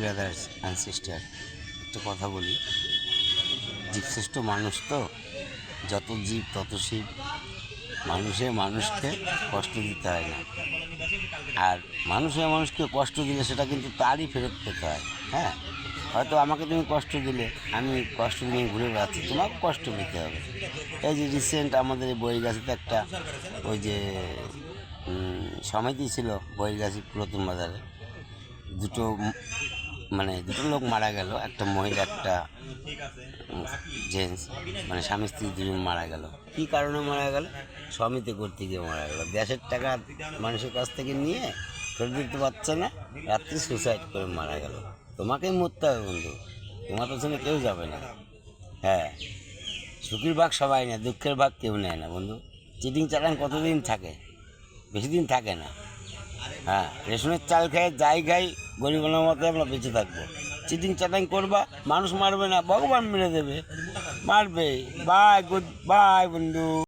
Brothers and sister, একটা কথা বলি, জীবশ্রেষ্ঠ মানুষ তো, যত জীব তত শিব। মানুষকে কষ্ট দিতে হয় না, আর মানুষকে কষ্ট দিলে সেটা কিন্তু তারই ফেরত পেতে হয়। হ্যাঁ, হয়তো আমাকে তুমি কষ্ট দিলে, আমি কষ্ট নিয়ে ঘুরে বেড়াচ্ছি, তোমাকে কষ্ট পেতে হবে। এই যে রিসেন্ট আমাদের এই বইগাছিতে একটা ওই যে সমিতি ছিল বইগাছি পুরাতন বাজারে, দুটো দুটো লোক মারা গেল, একটা মহিলা একটা জেন্টস, মানে স্বামী স্ত্রী দুজন মারা গেল। কী কারণে মারা গেল? সমিতি করতে গিয়ে মারা গেল। দেশের টাকা মানুষের কাছ থেকে নিয়ে ফেরত দিতে পারছে না, রাত্রি সুসাইড করে মারা গেল। তোমাকেই মরতে হবে বন্ধু, তোমার পেছনে কেউ যাবে না। হ্যাঁ, সুখের ভাগ সবাই নেয়, দুঃখের ভাগ কেউ নেয় না বন্ধু। চিটিং চালান কতদিন থাকে? বেশি দিন থাকে না। হ্যাঁ, রেশনের চাল খাই যাই খাই গরিবের মতো আমরা বেঁচে থাকবো। চিটিং চাটাং করবা, মানুষ মারবে না, ভগবান মেরে দেবে, মারবে। বাই, গুড বাই বন্ধু।